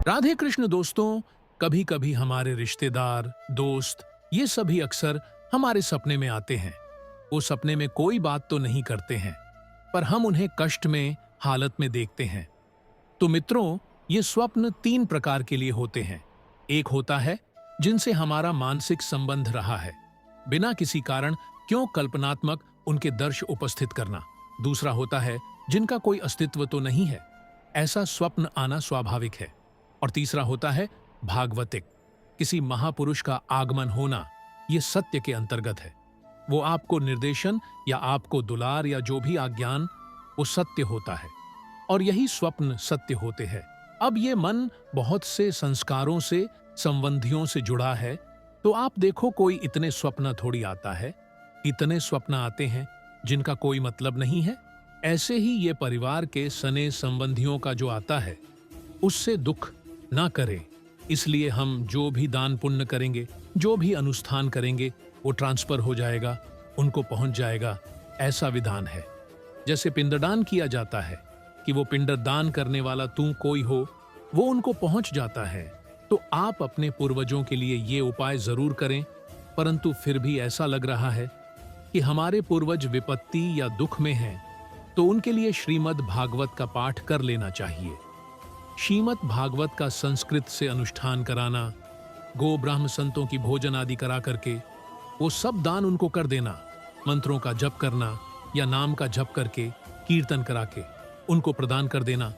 राधे कृष्ण दोस्तों। कभी कभी हमारे रिश्तेदार, दोस्त, ये सभी अक्सर हमारे सपने में आते हैं। वो सपने में कोई बात तो नहीं करते हैं, पर हम उन्हें कष्ट में, हालत में देखते हैं। तो मित्रों, ये स्वप्न तीन प्रकार के लिए होते हैं। एक होता है जिनसे हमारा मानसिक संबंध रहा है, बिना किसी कारण क्यों कल्पनात्मक उनके दर्श उपस्थित करना। दूसरा होता है जिनका कोई अस्तित्व तो नहीं है, ऐसा स्वप्न आना स्वाभाविक है। और तीसरा होता है भागवतिक, किसी महापुरुष का आगमन होना। ये सत्य के अंतर्गत है। वो आपको निर्देशन या आपको दुलार या जो भी आज्ञान, वो सत्य होता है। और यही स्वप्न सत्य होते हैं। अब ये मन बहुत से संस्कारों से, संबंधियों से जुड़ा है। तो आप देखो, कोई इतने स्वप्न थोड़ी आता है। इतने स्वप्न आते हैं जिनका कोई मतलब नहीं है। ऐसे ही ये परिवार के सने संबंधियों का जो आता है, उससे दुख ना करें। इसलिए हम जो भी दान पुण्य करेंगे, जो भी अनुष्ठान करेंगे, वो ट्रांसफर हो जाएगा, उनको पहुंच जाएगा, ऐसा विधान है। जैसे पिंडदान किया जाता है कि वो पिंडदान करने वाला तू कोई हो, वो उनको पहुंच जाता है। तो आप अपने पूर्वजों के लिए ये उपाय जरूर करें। परंतु फिर भी ऐसा लग रहा है कि हमारे पूर्वज विपत्ति या दुख में हैं, तो उनके लिए श्रीमद् भागवत का पाठ कर लेना चाहिए। श्रीमद् भागवत का संस्कृत से अनुष्ठान कराना, गो ब्राह्म संतों की भोजन आदि करा करके वो सब दान उनको कर देना, मंत्रों का जप करना या नाम का जप करके, कीर्तन करा के उनको प्रदान कर देना।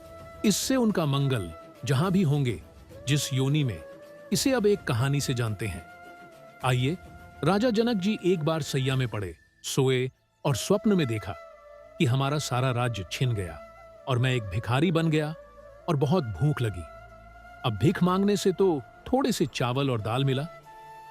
इससे उनका मंगल जहां भी होंगे, जिस योनि में। इसे अब एक कहानी से जानते हैं। आइए, राजा जनक जी एक बार सैया में पड़े, सोए और स्वप्न में देखा कि हमारा सारा राज्य छिन गया और मैं एक भिखारी बन गया और बहुत भूख लगी। अब भीख मांगने से तो थोड़े से चावल और दाल मिला।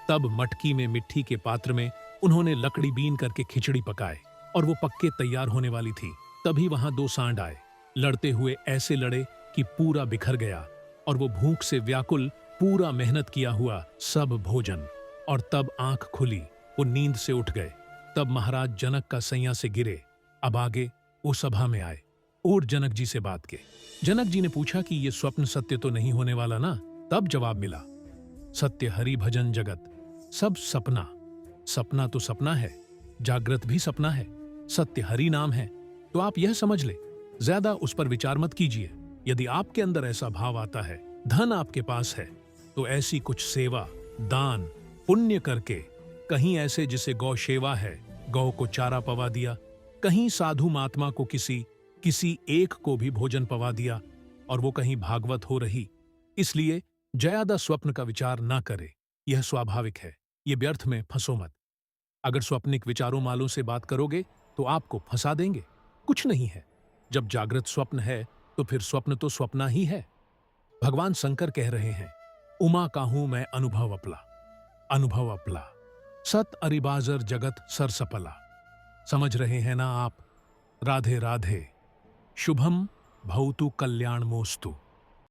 तब मटकी में मिट्टी के पात्र में उन्होंने लकड़ी बीन करके खिचड़ी पकाए और वो पक्के तैयार होने वाली थी। तभी वहां दो सांड आए। लड़ते हुए ऐसे लड़े कि पूरा बिखर गया और वो भूख से व्याकुल पूरा मेहनत किया हुआ सब भोजन। और तब आंख खुली, वो नींद से उठ गए। तब महाराज जनक का सैया से गिरे। अब आगे वो सभा में आए और जनक जी से बात के। जनक जी ने पूछा कि ये स्वप्न सत्य तो नहीं होने वाला ना? तब जवाब मिला, सत्य हरि भजन जगत, सब सपना। सपना तो सपना है, जागृत भी सपना है, सत्य हरि नाम है। तो आप यह समझ ले, ज्यादा उस पर विचार मत कीजिए। यदि आपके अंदर ऐसा भाव आता है, धन आपके पास है, तो ऐसी कुछ सेवा, दान, पुण्य करके, कहीं ऐसे जिसे गौ सेवा है, गौ को चारा पवा दिया, कहीं साधु महात्मा को किसी एक को भी भोजन पवा दिया, और वो कहीं भागवत हो रही। इसलिए ज्यादा स्वप्न का विचार ना करे, यह स्वाभाविक है। ये व्यर्थ में फंसो मत। अगर स्वप्निक विचारों मालों से बात करोगे तो आपको फंसा देंगे। कुछ नहीं है। जब जागृत स्वप्न है तो फिर स्वप्न तो स्वप्न ही है। भगवान शंकर कह रहे हैं, उमा काहूं मैं अनुभव अपला, अनुभव अपला, सत अरिबाजर जगत सरसपला। समझ रहे हैं ना आप? राधे राधे। शुभम भवतु कल्याण मोस्तु।